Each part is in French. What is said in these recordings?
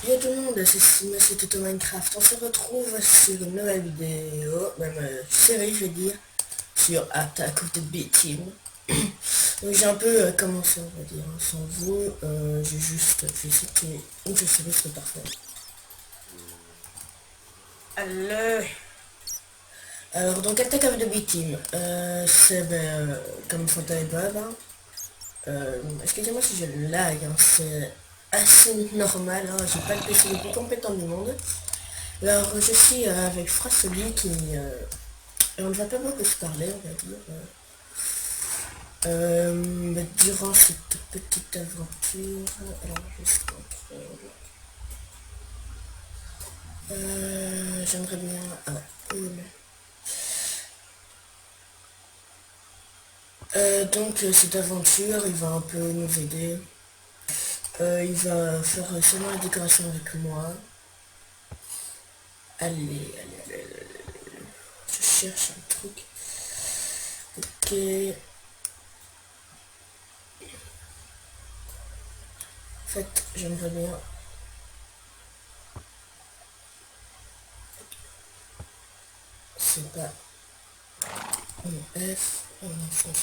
Yo tout le monde, c'est Toto Minecraft. On se retrouve sur une nouvelle vidéo, même série je vais dire, sur Attack of the B-Team. Donc j'ai un peu commencé on va dire, hein, sans vous, j'ai cité une seule série serait parfait. Alors donc Attack of the B-Team, c'est comme Fanta et Bob, hein. Excusez-moi si je lag, hein, c'est assez normal, hein, j'ai pas le PC le plus compétent du monde. Alors je suis avec Frasoli qui... et on ne va pas beaucoup se parler on va dire. Mais durant cette petite aventure... Alors juste contrôle... j'aimerais bien... Ah, cool. Donc cette aventure, il va un peu nous aider. Il va faire seulement la décoration avec moi. Allez. Je cherche un truc. Ok. En fait, j'aimerais bien... C'est pas... F... Oh non, c'est le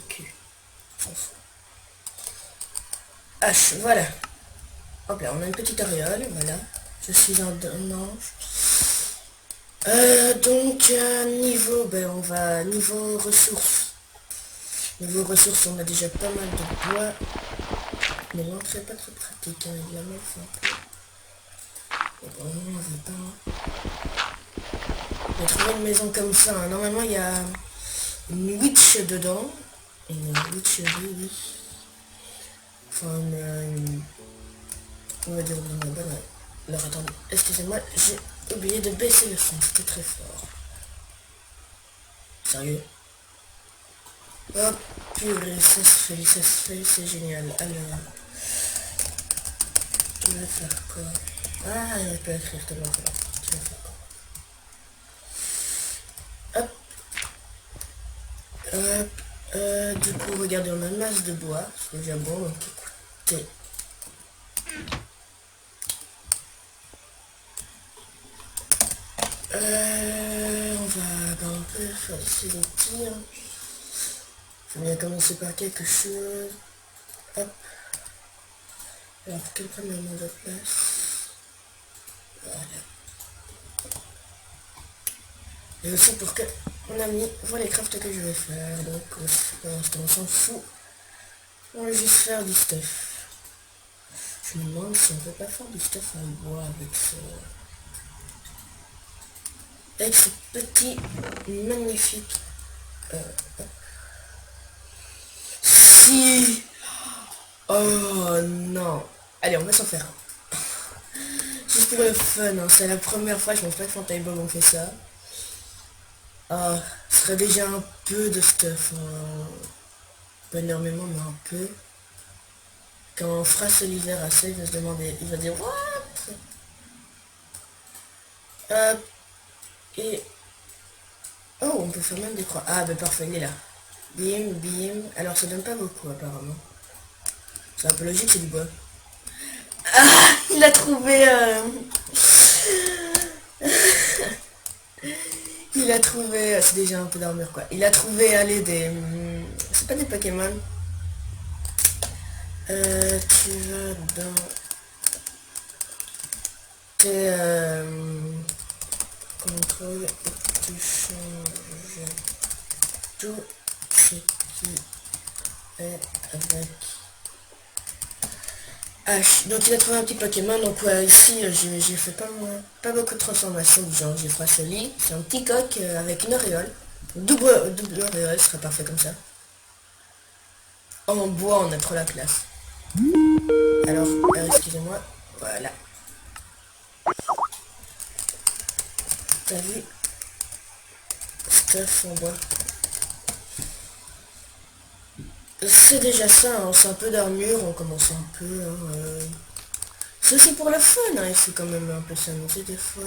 cul. S'en fout. H, voilà. Hop là, on a une petite auréole, voilà. Je suis un ange. Donc, niveau, on va... Niveau ressources. Niveau ressources, on a déjà pas mal de bois. Mais l'entrée est pas très pratique, hein. Il y a mal fait un peu. Et bon, on veut pas... J'ai trouvé une maison comme ça, hein. Normalement, il y a une witch dedans. Une witcherie, oui. Enfin, on va dire une bonne... Alors, attendez, excusez-moi, j'ai oublié de baisser le son, c'était très fort. Sérieux? Oh, purée, ça se fait, c'est génial. Alors, tu vas faire quoi? Ah, il peut écrire tellement fort. Tu vas faire quoi? Hop. Du coup, regardez, on a une masse de bois, c'est déjà bon, donc écoutez. On va un peu faciliter. Je vais bien commencer par quelque chose. Hop. Alors, qu'elle prenne le moins de place. Voilà. Et aussi pour que mon ami voit les crafts que je vais faire. Donc, pour l'instant, on s'en fout. On va juste faire du stuff. Je me demande si on peut pas faire du stuff en bois avec ce petit magnifique... Si. Oh non. Allez, on va s'en faire un. Juste pour le fun, hein. C'est la première fois, je pense pas que Fanta et Bob ont fait ça. Ah, ce serait déjà un peu de stuff, hein. Pas énormément, mais un peu. Quand on fera ce l'hiver à ça, il va se demander, il va dire what. Hop. Et... Oh, on peut faire même des croix. Ah, bah parfait, il est là. Bim. Alors, ça donne pas beaucoup, apparemment. C'est un peu logique, c'est du bois. Ah, il a trouvé... Il a trouvé... C'est déjà un peu d'armure, quoi. Il a trouvé, allez, des... C'est pas des Pokémon. Tu vas dans... Tes... contrôle et tu changes tout ce qui est avec H. Donc il a trouvé un petit Pokémon, donc ouais, ici j'ai fait pas beaucoup de transformations du genre, j'ai Frasoli, c'est un petit coq avec une auréole. Double auréole serait parfait comme ça. En bois on a trop la classe. Alors, excusez-moi, voilà. T'as vu? Stuff en bois. C'est déjà ça, hein, c'est un peu d'armure, on commence un peu. Hein, c'est aussi pour le fun, hein, il faut quand même un peu s'amuser des fois.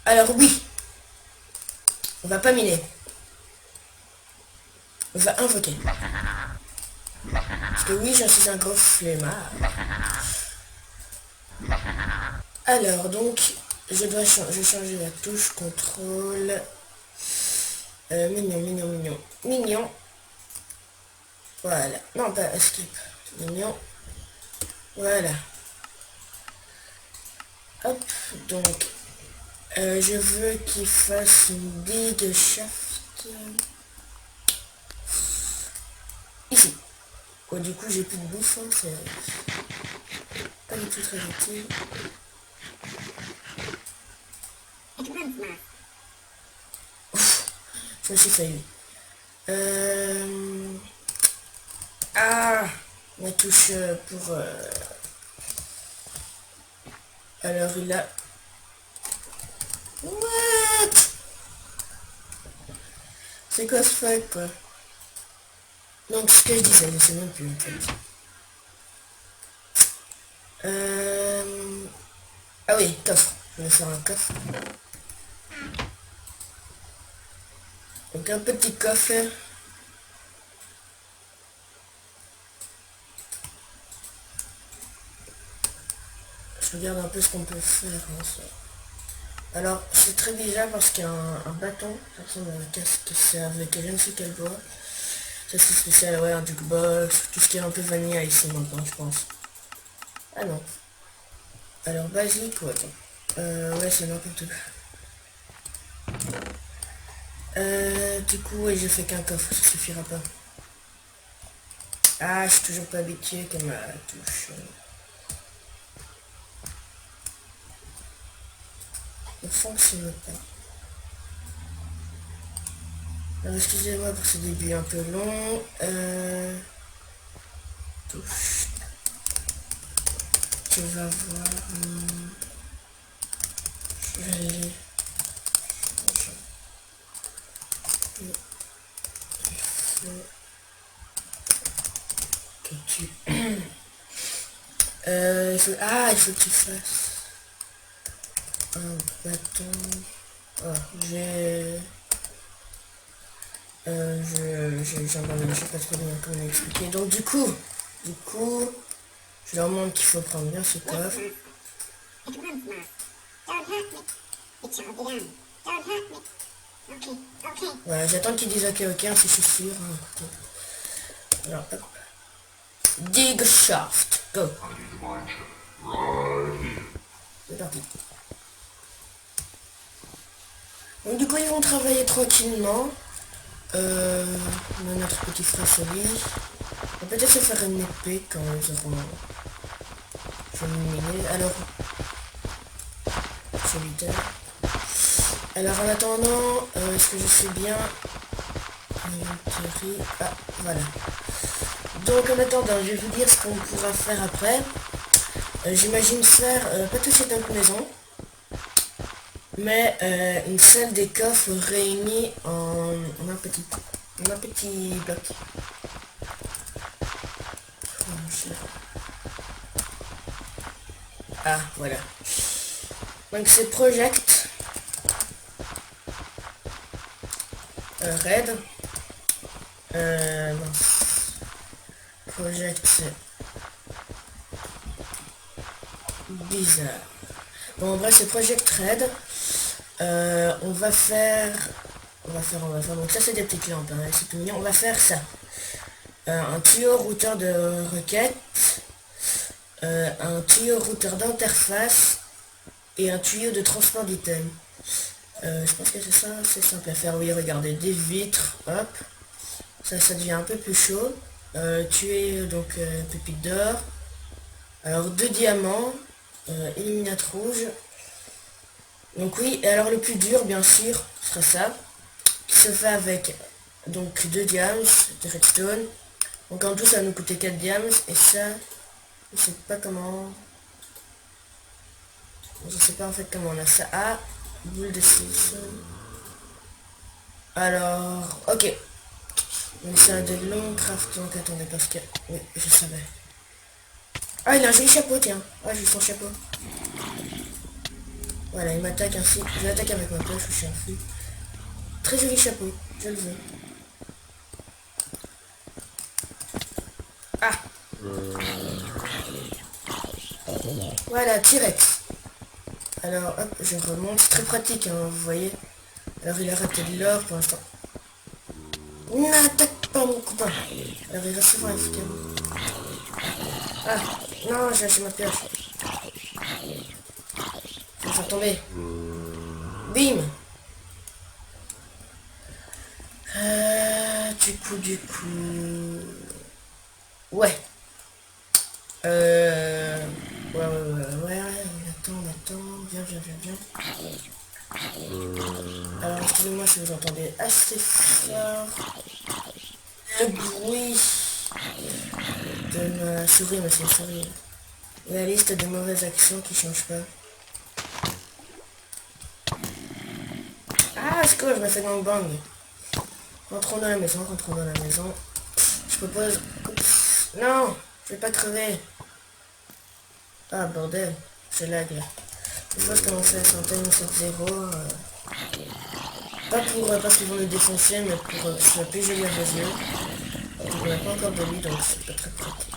Alors oui, on va pas miner. On va invoquer. Parce que oui, j'en suis un gros flemmard. Alors, donc, je changer la touche contrôle. Mignon. Voilà. Non, pas escape. Mignon. Voilà. Hop, donc, je veux qu'il fasse une big shaft. Ici. Oh, du coup, j'ai plus de bouffe, hein, c'est pas du tout très utile. Je me suis failli. Ah, ma touche pour... Alors, il a... What? C'est quoi ce fuck, quoi? Donc, ce que je disais, je sais même plus, en fait. Ah oui, coffre. Je vais faire un coffre. Donc, un petit coffre. Je regarde un peu ce qu'on peut faire. Hein, ça. Alors, c'est très bizarre parce qu'il y a un bâton. Ça ressemble à un casque. C'est avec je ne sais quel bois. Ça, c'est spécial, ouais, un jukebox. Tout ce qui est un peu vanilla ici, maintenant, je pense. Ah non. Alors, basique, ouais, attends. Ouais, c'est n'importe quoi. Du coup, ouais, j'ai fait qu'un coffre, ça suffira pas. Ah, je suis toujours pas habitué comme ma touche. Ne fonctionne pas. Alors, excusez-moi pour ce début un peu long. Touche. Tu vas voir. Je vais aller. Que tu... il faut que tu fasses un bâton. Oh, je sais pas trop bien comment expliquer. Donc du coup, je leur montre qu'il faut prendre bien ce coffre. Voilà, j'attends qu'ils disent ok, si je suis sûr. Alors, hop. Dig shaft, go. C'est parti. Donc du coup, ils vont travailler tranquillement. Notre petit frère Soli. On va peut-être se faire une épée quand ils auront terminé. Alors, solitaire. Alors en attendant, est-ce que je sais bien... Ah, voilà. Donc en attendant, je vais vous dire ce qu'on pourra faire après. J'imagine faire, pas tout de suite une maison, mais une salle des coffres réunie en un petit bloc. Ah, voilà. Donc c'est Project Red. Non. Project bizarre. Bon, en vrai, c'est Project Red. On va faire. Donc ça, c'est des petites lampes, hein, c'est tout mignon. On va faire ça. Un tuyau routeur de requête. Un tuyau routeur d'interface. Et un tuyau de transport d'items. Je pense que c'est ça, c'est simple à faire. Oui, regardez, des vitres, hop. Ça devient un peu plus chaud. Tuer donc pépite d'or. Alors 2 diamants. Illuminate rouge. Donc oui, et alors le plus dur bien sûr sera ça. Qui se fait avec donc 2 diams de redstone. Donc en tout ça va nous coûter 4 diams. Et ça, je sais pas comment. Je sais pas en fait comment on a ça. Ah, boule de silicone. Alors, ok. Donc ça a de longs craft. Donc attendez parce que... Oui, je savais. Ah, il a un joli chapeau, tiens. Ah, j'ai son chapeau. Voilà, il m'attaque ainsi. Je l'attaque avec ma poche, je suis un fou. Très joli chapeau, je le veux. Ah. Voilà, T-Rex. Alors, hop, je remonte. C'est très pratique, hein, vous voyez. Alors, il a raté de l'or pour l'instant. N'attaque pas mon copain. Alors, il reste souvent efficace. Ah, non, j'ai lâché ma pioche. Je vais faire tomber. Bim. Du coup... Ouais. Ouais, on attend. Viens. Alors, excusez-moi si vous entendez assez fort le bruit de ma souris, mais c'est une souris. Et la liste de mauvaises actions qui change pas. Ah, c'est quoi, je me fais gangbang. Rentrons dans la maison. Je propose... Oups. Non, je vais pas crever. Ah, bordel, c'est lag là. Une fois que je commence à centaine 7-0, pas pour parce qu'ils vont le défoncer, mais pour que ce soit plus joli à vos yeux. On n'a pas encore de lit, donc c'est pas très pratique.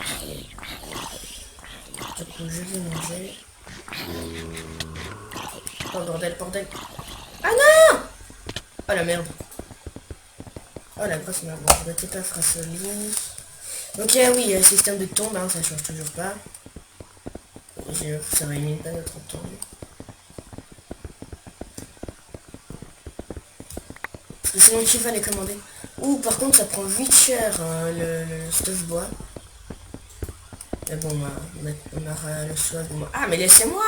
Du coup, je vais manger. Oh, bordel. Ah non! Oh la merde. Oh la grosse merde. Bon, je vais pas face au lit. Donc oui, il y a le système de tombe, hein, ça change toujours pas. Ça élimine pas notre tombe. Parce que c'est moi qui va les commander. Ouh, par contre, ça prend 8 cher, hein, le stuff bois. Mais bon, on aura le choix de moi. Ah, mais laissez-moi!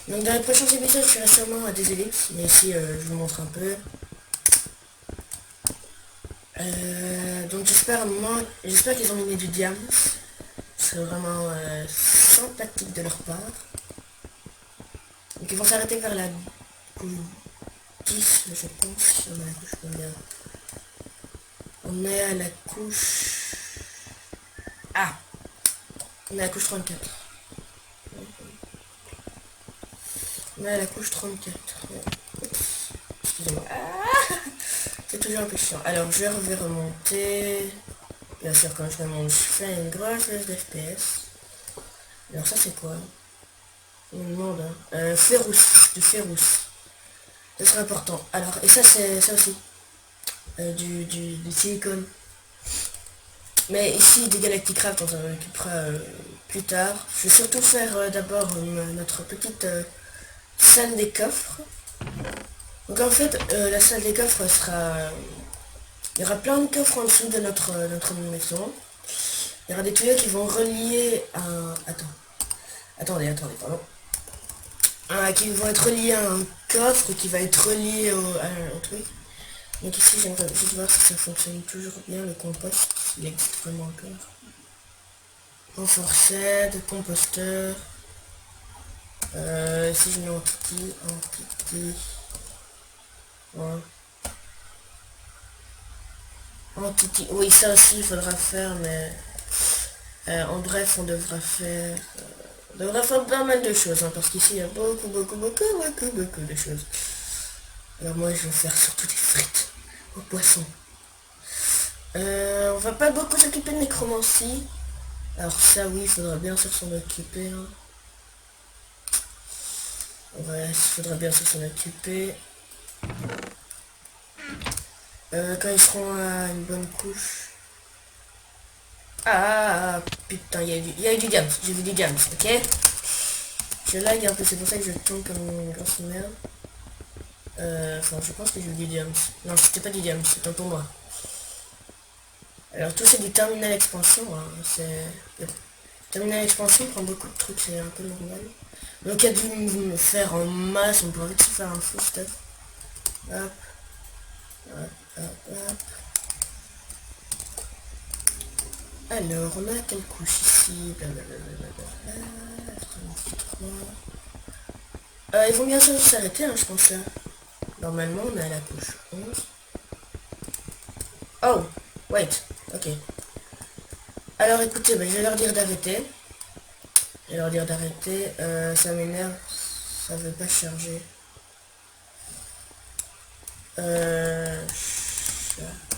Donc dans les prochains épisodes, je serai sûrement à des ellipses. Mais ici, je vous montre un peu. Donc j'espère qu'ils ont mis du diamant. C'est vraiment sympathique de leur part. Donc ils vont s'arrêter vers la couche 10, je pense. On est à la couche combien? On est à la couche... Ah! On est à la couche 34. On est à la couche 34. Excusez-moi. Ah, c'est toujours un peu chiant. Alors je vais remonter. Bien sûr, quand je remonte, je fais une grosse baisse d'FPS. Alors ça c'est quoi? On me demande, hein. Du Férousse. Ça serait important. Alors, et ça c'est ça aussi. Du silicone. Mais ici, des Galactic Craft, on s'en occupera plus tard. Je vais surtout faire d'abord notre petite salle des coffres. Donc en fait, la salle des coffres sera... il y aura plein de coffres en dessous de notre maison. Il y aura des tuyaux qui vont relier à... Attendez, pardon. Qui vont être reliés à un coffre qui va être relié au truc. Donc ici, j'aimerais juste voir si ça fonctionne toujours bien, le compost. Il existe vraiment encore. Renforcé, de composteur. Si je mets entity. Ouais. Entity. Oui, ça aussi, il faudra faire, mais... en bref, on devra faire pas mal de choses, hein, parce qu'ici, il y a beaucoup de choses. Alors moi, je vais faire surtout des frites au poisson. On va pas beaucoup s'occuper de nécromancie. Alors ça, oui, il faudra bien sûr s'en occuper. Hein. Il faudra bien sûr s'en occuper. Quand ils seront à une bonne couche. Putain, il y a eu du gams. J'ai vu du gams, ok. Je lag un peu, c'est pour ça que je tombe comme une grosse merde. Enfin, je pense que j'ai vu du diams. Non, c'était pas du diams, c'était pour moi. Alors tout c'est du terminal expansion, hein. Terminal expansion prend beaucoup de trucs, c'est un peu normal. Donc il a dû me faire en masse, on peut vite se faire un full stuff. Hop. Alors, on a quelle couche ici? Ils vont bien sûr s'arrêter, hein, je pense là. Normalement, on est à la couche 11. Oh, wait, ok. Alors écoutez, je vais leur dire d'arrêter. Ça m'énerve, ça veut pas charger.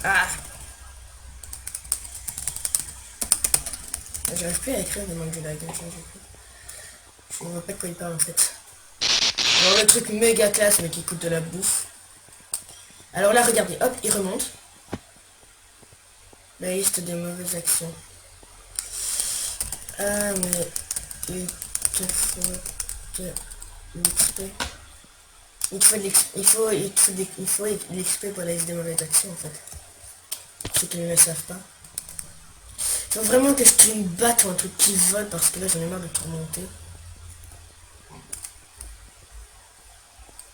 Ah! J'arrive plus à écrire le manque du lag. Je ne vois pas de quoi il parle en fait. Alors le truc méga classe mais qui coûte de la bouffe. Alors là regardez, hop, il remonte. La liste des mauvaises actions. Ah mais il te faut de l'XP. Il faut l'XP pour la liste des mauvaises actions en fait. Ceux qui ne le savent pas. Il faut vraiment que je tue une batte ou un truc qui vole parce que là j'en ai marre de tout remonter.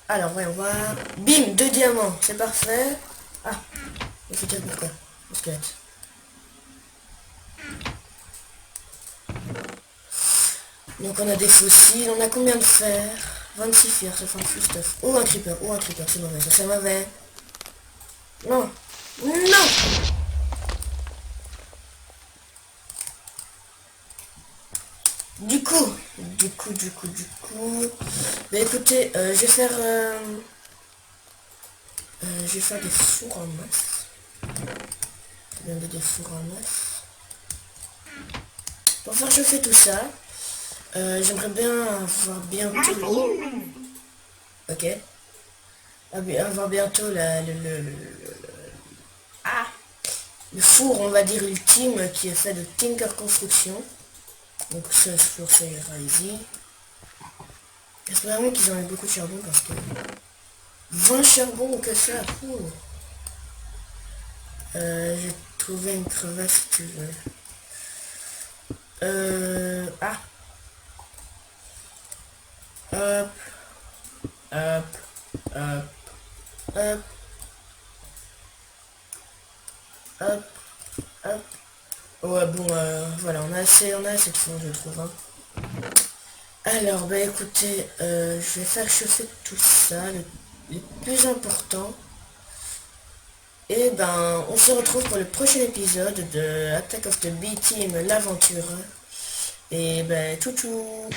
Alors voyons voir. Bim, 2 diamants, c'est parfait. Ah, il faut dire pourquoi. Le squelette. Donc on a des fossiles, on a combien de fer? 26 fer, ça fait un full stuff. Ou un creeper, c'est mauvais, ça c'est mauvais. Non, non. Du coup, bah écoutez, je vais faire des fours en masse. Des fours en masse. Pour faire chauffer tout ça, j'aimerais bien avoir bientôt... Ok. Avoir bientôt le four, on va dire, ultime qui est fait de Tinker Construction. Donc ce four, ça ira easy. J'espère vraiment qu'ils ont eu beaucoup de charbon parce que... 20 charbon ou que ça, ouh. J'ai trouvé une crevasse si tu veux. Ah. Hop. Hop. Hop. Hop. Hop. Hop. Ouais bon voilà, on a assez de fond je trouve. Hein. Alors bah écoutez, je vais faire chauffer tout ça, le plus important. Et ben on se retrouve pour le prochain épisode de Attack of the B-Team, l'aventure. Et ben tout.